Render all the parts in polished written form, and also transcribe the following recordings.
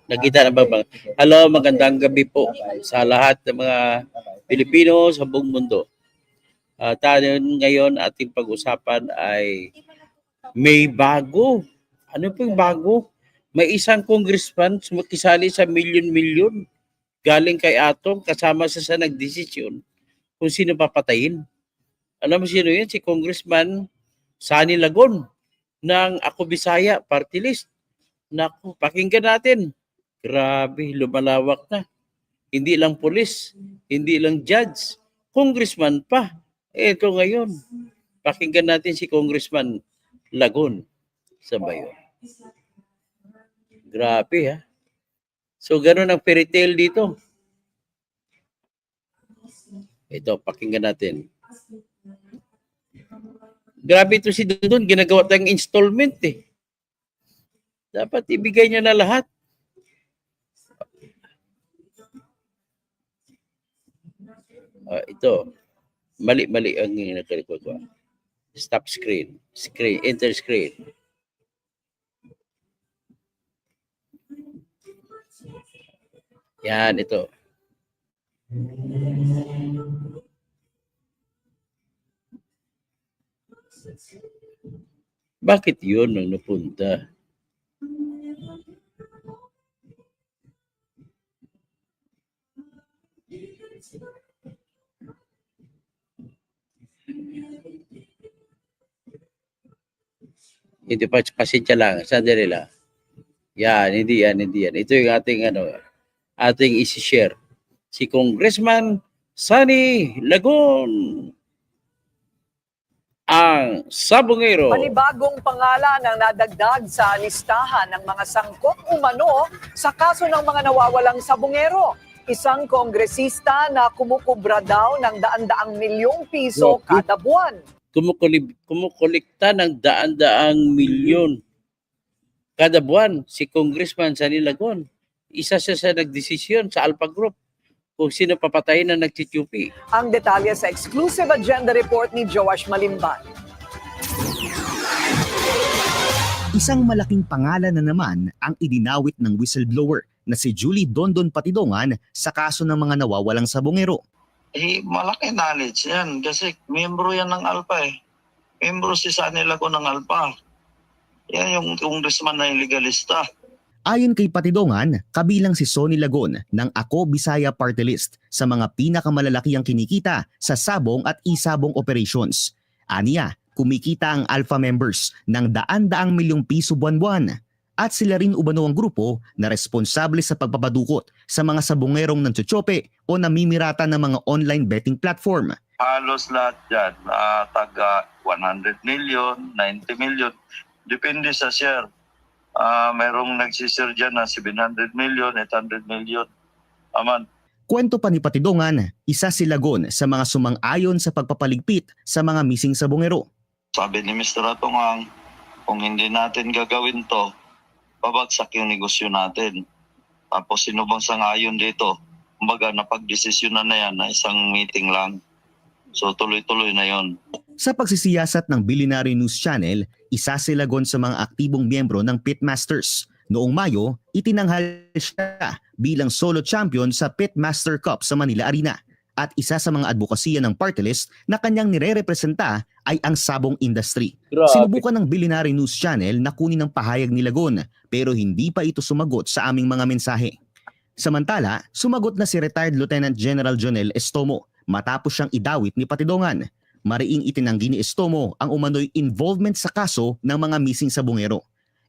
Nakita na ba? Hello, magandang gabi po sa lahat ng mga Pilipino sa buong mundo. Tayo ngayon ating pag-usapan ay may bago. Ano po yung bago? May isang congressman sumakisali sa milyon-milyon galing kay Atong kasama sa nagdesisyon kung sino papatayin. Alam mo sino yun? Si Congressman Sani Lagon ng Ako Bisaya Party List. Naku, pakinggan natin. Grabe, lumalawak na. Hindi lang pulis, hindi lang judge, congressman pa. Ito ngayon. Pakinggan natin si Congressman Lagon sa Bayon. Grabe ha. So gano'n ang fairy tale dito. Ito, pakinggan natin. Grabe ito si Dudon, ginagawa tayong installment eh. Dapat ibigay niya na lahat. Ito, mali ang nakalikod ko. Stop screen, enter screen. Yan, ito. Bakit yun nang napunta? Hindi pa, pasensya lang, sandali lang. Yan, hindi yan. Ito yung ating isi-share. Si Congressman Sani Lagon, ang sabongero. Panibagong pangalan ang nadagdag sa listahan ng mga sangkot umano sa kaso ng mga nawawalang sabongero. Isang kongresista na kumukubra daw ng daan-daang milyong piso kada buwan. Kumukolekta ng daan-daang milyon kada buwan si Congressman Sani Lagon. Isa siya sa nagdesisyon sa Alpha Group kung sino papatayin na nagtitiyupi. Ang detalye sa exclusive agenda report ni Joash Malimban. Isang malaking pangalan na naman ang idinawit ng whistleblower na si Julie Dondon Patidongan sa kaso ng mga nawawalang sabongero. Malaki knowledge yan kasi membro yan ng Alpha eh. Membro si Sani Lagon ng Alpha. Yan yung congressman na illegalista. Ayon kay Patidongan, kabilang si Sonny Lagon ng Ako Bisaya Party List sa mga pinakamalalaki ang kinikita sa sabong at isabong operations. Aniya, kumikita ang Alpha members ng daan-daang milyong piso buwan-buwan. At sila rin umano ang grupo na responsable sa pagpapadukot sa mga sabongerong nantsochope o namimirata ng mga online betting platform. Halos lahat dyan, taga 100 million, 90 million, depende sa share. Mayroong nagsishare dyan na 700 million, 800 million. Aman. Kwento pa ni Patidongan, isa si Lagon sa mga sumang-ayon sa pagpapaligpit sa mga missing sabongero. Sabi ni Mr. Atongang, kung hindi natin gagawin to, babagsak yung negosyo natin. Tapos sino bang sangayon dito? Kumbaga napagdesisyonan na yan na isang meeting lang. So tuloy-tuloy na yon. Sa pagsisiyasat ng Billionaire News Channel, isa si Lagon sa mga aktibong miyembro ng Pitmasters. Noong Mayo, itinanghal siya bilang solo champion sa Pitmaster Cup sa Manila Arena. At isa sa mga advokasya ng party list na kanyang nire-representa ay ang sabong industry. Grabe. Sinubukan ng Billionaire News Channel na kunin ang pahayag ni Lagon pero hindi pa ito sumagot sa aming mga mensahe. Samantala, sumagot na si retired Lieutenant General Jonel Estomo matapos siyang idawit ni Patidongan. Mariing itinanggi ni Estomo ang umano'y involvement sa kaso ng mga missing sabongero.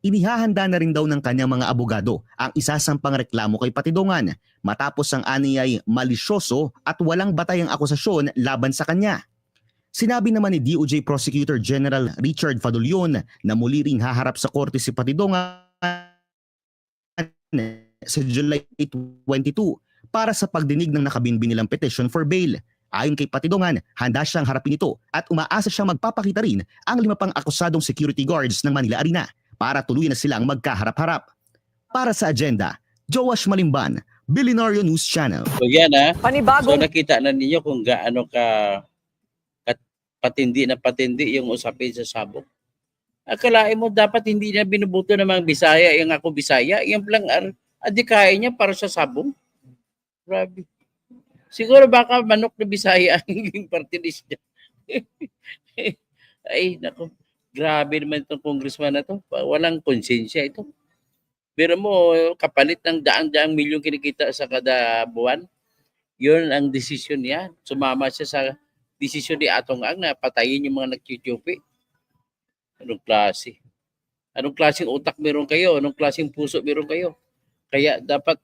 Inihahanda na rin daw ng kanyang mga abogado ang isasampang reklamo kay Patidongan matapos ang aniyay malisyoso at walang batayang akusasyon laban sa kanya. Sinabi naman ni DOJ Prosecutor General Richard Fadulion na muli ring haharap sa korte si Patidongan sa July 22 para sa pagdinig ng nakabinbin nilang petition for bail. Ayon kay Patidongan, handa siyang harapin ito at umaasa siyang magpapakita rin ang 5 pang akusadong security guards ng Manila Arena para tuluyan na silang magkaharap-harap. Para sa agenda, Joash Malimban, Billionaire News Channel. So yan So Panibagong nakita na ninyo kung gaano ka patindi yung usapin sa sabong. Akalain mo dapat hindi na binubuto ng mga Bisaya yung Ako Bisaya. Yung lang Adikain niya para sa sabong. Grabe. Siguro baka manok na Bisaya ang naging party list niya. Ay, nako. Grabe naman itong congressman na to. Walang konsensya ito. Pero mo, kapalit ng daang-daang milyong kinikita sa kada buwan, yun ang desisyon niya. Sumama siya sa desisyon ni Atong Ang na patayin yung mga nagtutsupi. Anong klase? Anong klaseng utak meron kayo? Anong klaseng puso meron kayo? Kaya dapat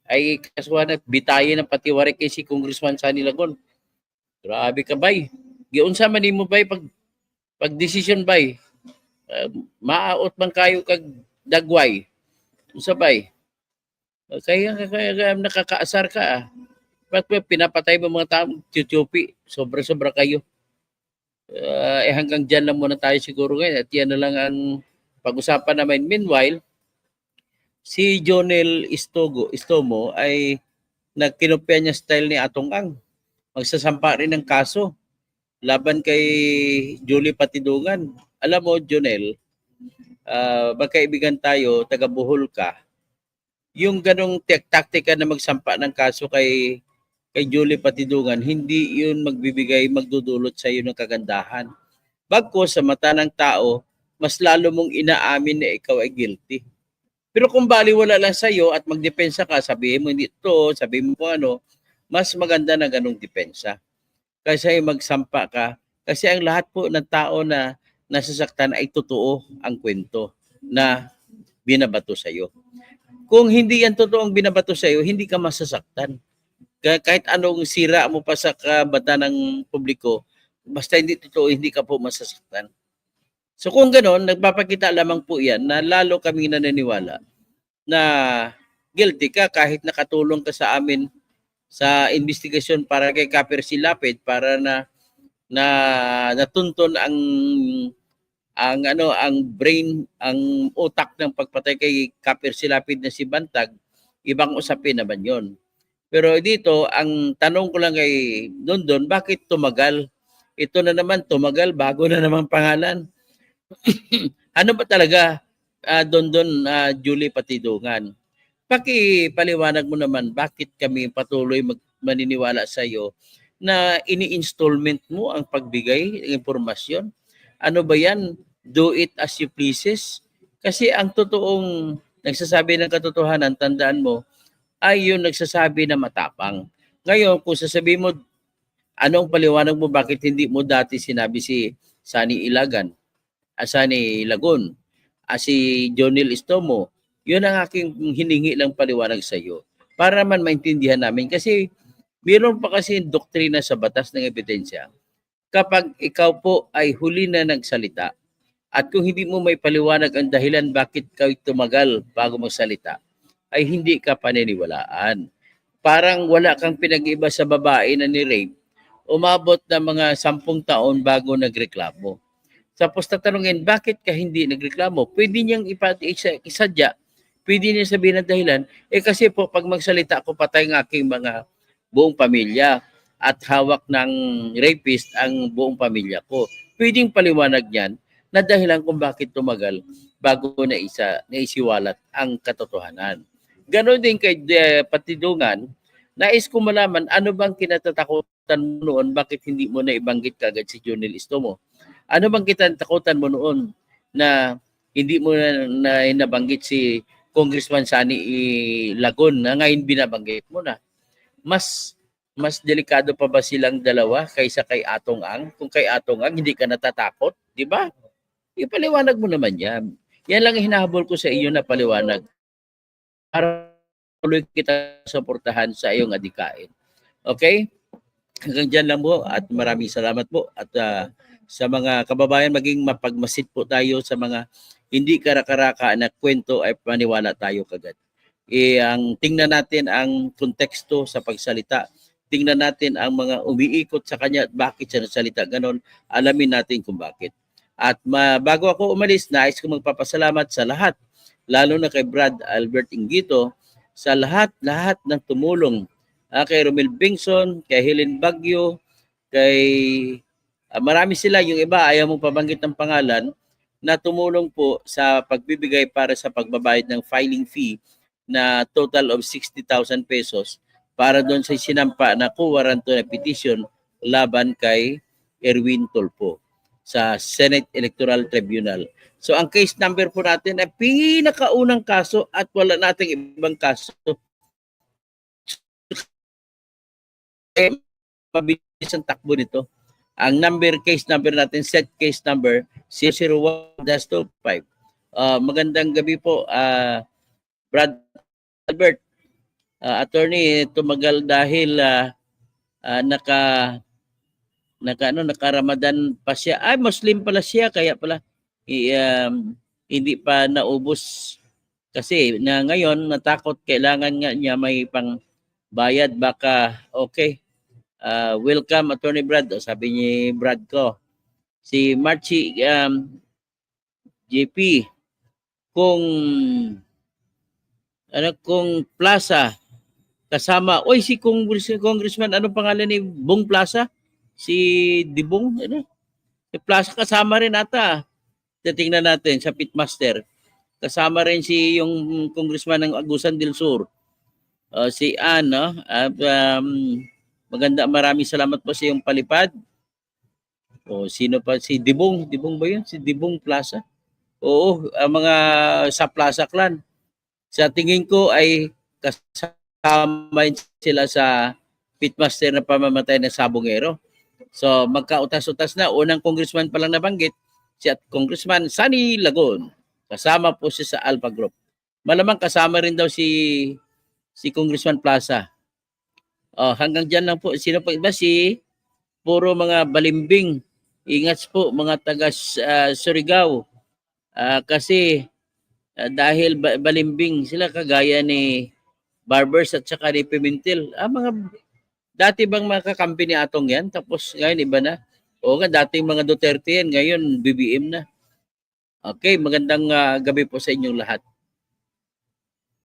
ay kasuhan at bitayin ng patiwarik kay si Congressman Sani Lagon. Grabe ka, bay. Giunsa man nimo bay pag decision bay. Maaot man kayo kag dagway. Unsa bay? Kaya nakakaasar ka. Bakit pinapatay mo mga tao, tiyupi, sobra-sobra kayo. Hanggang dyan lang muna tayo siguro ngayon. At yan na lang ang pag-usapan namin. Meanwhile, si Jonel Istomo ay nagkinopya niya style ni Atong Ang. Magsasampa rin ng kaso laban kay Julie Patidungan. Alam mo, Jonel, magkaibigan tayo, taga Bohol ka. Yung ganong taktika na magsampa ng kaso kay Julie Patidungan, hindi yun magdudulot sa iyo ng kagandahan. Bagkus sa mata ng tao, mas lalo mong inaamin na ikaw ay guilty. Pero kung baliwala lang sa iyo at magdepensa ka, sabihin mo hindi ito, sabihin mo ano, mas maganda na ganong depensa. Kasi magsampa ka, kasi ang lahat po ng tao na nasasaktan ay totoo ang kwento na binabato sa iyo. Kung hindi yan totoong binabato sa iyo, hindi ka masasaktan. Kahit anong sira mo pa sa kabata ng publiko, basta hindi totoo, hindi ka po masasaktan. So kung gano'n, nagpapakita lamang po yan na lalo kami naniniwala na guilty ka kahit nakatulong ka sa amin sa investigasyon para kay Kaper Silapid para na natunton ang brain, ang utak ng pagpatay kay Kaper Silapid na si Bantag, ibang usapin naman yon. Pero dito, ang tanong ko lang kay Dondon, bakit tumagal? Ito na naman, tumagal, bago na naman pangalan. Ano ba talaga, Dondon, Julie Patidungan? Pakipaliwanag mo naman, bakit kami patuloy maniniwala sa iyo na ini-installment mo ang pagbigay ng impormasyon? Ano ba yan? Do it as you pleases? Kasi ang totoong nagsasabi ng katotohanan, tandaan mo, ay yung nagsasabi na matapang. Ngayon, kung sasabihin mo, anong paliwanag mo, bakit hindi mo dati sinabi si Sani Lagon, si Jonel Istomo, yun ang aking hiningi lang paliwanag sa iyo. Para naman maintindihan namin. Kasi mayroon pa kasi doktrina sa batas ng ebidensya. Kapag ikaw po ay huli na nagsalita, at kung hindi mo may paliwanag ang dahilan bakit ikaw tumagal bago magsalita, ay hindi ka paniniwalaan. Parang wala kang pinag-iba sa babae na ni-rape, umabot na mga 10 taon bago nagreklamo. Tapos tatanungin, bakit ka hindi nagreklamo? Pwede niyang isadya, pwede niya sabihin ng dahilan, kasi po pag magsalita ako, patay ng aking mga buong pamilya at hawak ng rapist ang buong pamilya ko. Pwedeng paliwanag niyan na dahilan kung bakit tumagal bago na isiwalat ang katotohanan. Ganon din kay Patidungan, nais ko malaman ano bang kinatatakutan mo noon, bakit hindi mo na ibanggit kagad si Jonel Istomo? Ano bang kinatatakutan mo noon na hindi mo na nabanggit si Congressman Sani Lagon na ngayon binabanggit mo na? Mas delikado pa ba silang dalawa kaysa kay Atong Ang? Kung kay Atong Ang hindi ka natatakot, di ba? Ipaliwanag mo naman yan. Yan lang hinahabol ko sa iyo na paliwanag. Para tuloy kita suportahan sa iyong adikain. Okay? Hanggang dyan lang po at maraming salamat po. At sa mga kababayan, maging mapagmasid po tayo sa mga hindi karakaraka na kwento ay paniwala tayo kagad. Ang tingnan natin ang konteksto sa pagsalita. Tingnan natin ang mga umiikot sa kanya at bakit siya nagsalita. Ganon, alamin natin kung bakit. At bago ako umalis, nais ko magpapasalamat sa lahat, lalo na kay Brad Albert Ingito, sa lahat ng tumulong. Kay Romel Bingson, kay Helen Bagyo, kay marami sila, yung iba ayaw mong pabanggit ng pangalan, na tumulong po sa pagbibigay para sa pagbabayad ng filing fee na total of 60,000 pesos para doon sa sinampa na co-warranto na petition laban kay Erwin Tulfo sa Senate Electoral Tribunal. So ang case number po natin ay pinakaunang kaso at wala nating ibang kaso. Mabilis ang takbo nito. Ang case number natin, set case number 001-25. Magandang gabi po, Brad Albert. Attorney, tumagal dahil naka-Ramadan pa siya. Ay, Muslim pala siya, kaya pala hindi pa naubos kasi na ngayon natakot, kailangan nga niya may pang bayad, baka okay. Welcome Attorney Brad, sabi ni Brad ko. Si Marchi JP, kung Plaza kasama, si Congressman, ano pangalan ni Bong Plaza? Si Dibong, Si Plaza kasama rin ata. Titingnan natin sa Pitmaster. Kasama rin si yung Congressman ng Agusan del Sur. Si Ann, maganda, maraming salamat po sa iyong palipad. Sino pa? Si Dibong. Dibong ba yun? Si Dibong Plaza? Oo, mga sa Plaza Clan. Sa tingin ko ay kasama sila sa Pitmaster na pamamatay ng Sabongero. So magkautas-utas na. Unang congressman pa lang nabanggit, si Congressman Sunny Lagon. Kasama po siya sa Alpha Group. Malamang kasama rin daw si Congressman Plaza. Hanggang dyan lang po. Sino pa iba? Puro mga balimbing. Ingat po mga taga Surigao. Kasi dahil balimbing sila, kagaya ni Barbers at saka ni Pimentel. Mga dati bang mga kakampi ni Atong yan? Tapos ngayon iba na. Dating mga Duterte yan, ngayon BBM na. Okay, magandang gabi po sa inyong lahat.